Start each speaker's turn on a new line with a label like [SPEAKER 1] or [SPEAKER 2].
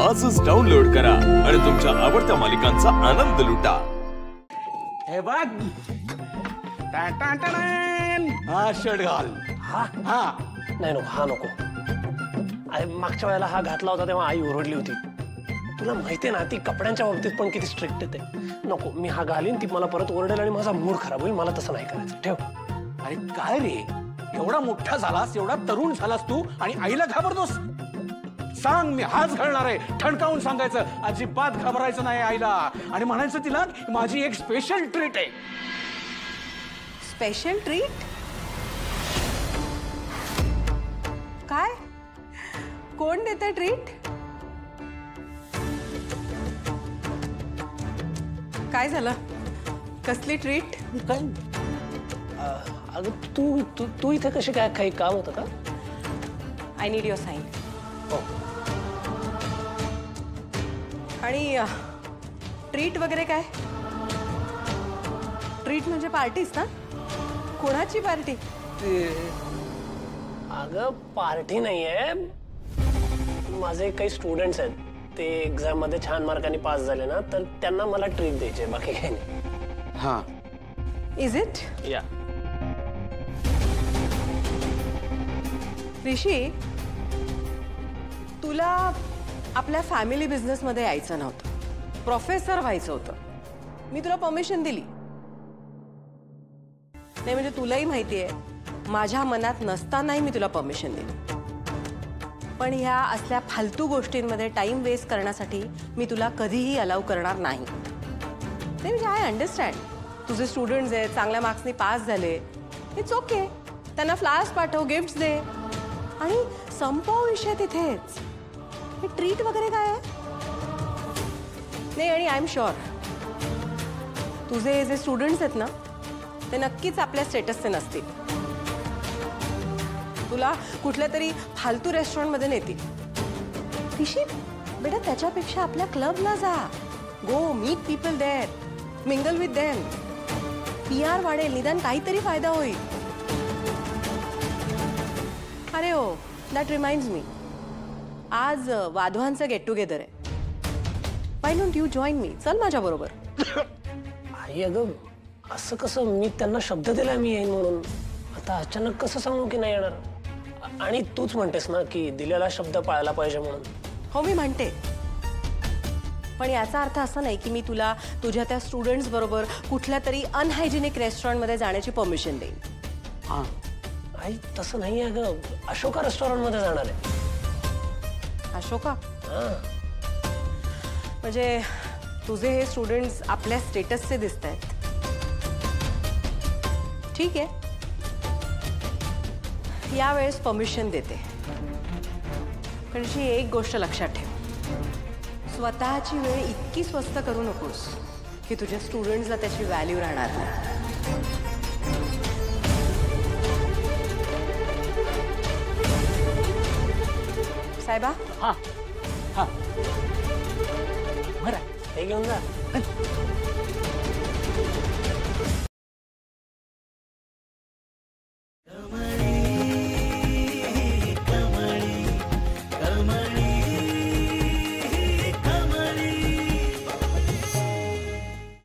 [SPEAKER 1] आजच डाउनलोड करा आणि तुमच्या आवडत्या मालिकांचा आनंद लुटा।
[SPEAKER 2] हे बघ, हा शर्ट घाल।
[SPEAKER 3] हा नाही नको, हा नको। आई मागच्या वेळेला हा घातला होता तेव्हा आई ओरडली होती। तुला माहिती ना ती कपड्यांच्या बाबतीत पण किती स्ट्रिक्ट आहे ते। नको, मी हा घालीन, ती मला परत ओरडेल आणि माझा मूड खराब होईल। मला तसं नाही करायचं, ठेव।
[SPEAKER 2] अरे काय रे, एवढा मोठा झालास, एवढा तरुण झालास तू आणि आईला घाबरतोस? सांग, मी हाच घालणार आहे, ठणकावून सांगायचं। अजिबात घाबरायचं नाही आईला आणि म्हणायचं तिला माझी एक स्पेशल ट्रीट आहे।
[SPEAKER 4] Special treat? काय? कोण देते ट्रीट? काय झालं? कसली ट्रीट?
[SPEAKER 3] काय अगं तू तू तू इथे कशी काय? काही काम होतं का?
[SPEAKER 4] I need your sign. आणि ट्रीट वगैरे काय? ट्रीट म्हणजे पार्टीच ना? कोणाची पार्टी?
[SPEAKER 3] अगं पार्टी नाहीये, माझे काही स्टुडंट्स आहेत, ते एक्झाम मध्ये छान मार्कांनी पास झाले ना, तर त्यांना मला ट्रीट द्यायची, बाकी काही नाही।
[SPEAKER 2] हा,
[SPEAKER 4] इज इट?
[SPEAKER 3] या
[SPEAKER 4] ऋषी, तुला आपल्या फॅमिली बिझनेस मध्ये यायचं नव्हतं, प्रोफेसर व्हायचं होतं। मी तुला परमिशन दिली नाही, म्हणजे तुलाही माहिती आहे माझ्या मनात नसतानाही मी तुला परमिशन दिली। पण ह्या असल्या फालतू गोष्टींमध्ये टाइम वेस्ट करण्यासाठी मी तुला कधीही अलाउ करणार नाही। नाही म्हणजे आय अंडरस्टँड, तुझे स्टुडंट्स आहेत, चांगल्या मार्क्सनी पास झाले, इट्स ओके, त्यांना फ्लावर्स पाठव, गिफ्ट्स दे आणि संपव विषय तिथेच। हे ट्रीट वगैरे काय आहे? नाही, आणि आय एम शुअर तुझे जे स्टुडंट्स आहेत ना, ते नक्कीच आपल्या स्टेटसचे नसतील, तुला कुठल्या तरी फालतू रेस्टॉरंटमध्ये नेतील। ऋषी बेटा, त्याच्यापेक्षा आपल्या क्लबला जा, go meet people there, mingle with them, PR वाढेल, निदान काहीतरी फायदा होईल। अरे हो, दॅट रिमाइंड्स मी, आज वाधवांचं गेट टुगेदर आहे, वाय डोंट यू जॉईन मी? चल माझ्या बरोबर।
[SPEAKER 3] आई अगं असं कसं? मी त्यांना शब्द दिलाय मी येईन म्हणून, आता अचानक कसं सांगू की नाही येणार? आणि तूच म्हणतेस ना की दिलेला शब्द पाळायला पाहिजे म्हणून।
[SPEAKER 4] हो मी म्हणते, पण याचा अर्थ असा नाही की मी तुला तुझ्या त्या स्टुडंट्स बरोबर कुठल्या तरी अनहायजेनिक रेस्टॉरंटमध्ये जाण्याची परमिशन देईन।
[SPEAKER 3] हा आई तसं नाही आहे ग, अशोका रेस्टॉरंटमध्ये जाणार आहे।
[SPEAKER 4] अशोका?
[SPEAKER 3] हा,
[SPEAKER 4] म्हणजे तुझे हे स्टुडंट्स आपल्या स्टेटसचे दिसत आहेत। ठीक आहे, यावेळेस परमिशन देते, पण अशी एक गोष्ट लक्षात ठेव, स्वतःची वेळ इतकी स्वस्त करू नकोस की तुझ्या स्टुडंट्सला त्याची व्हॅल्यू राहणार नाही। साहेबा?
[SPEAKER 2] हा, हा, बरं,
[SPEAKER 3] हे घेऊन जा।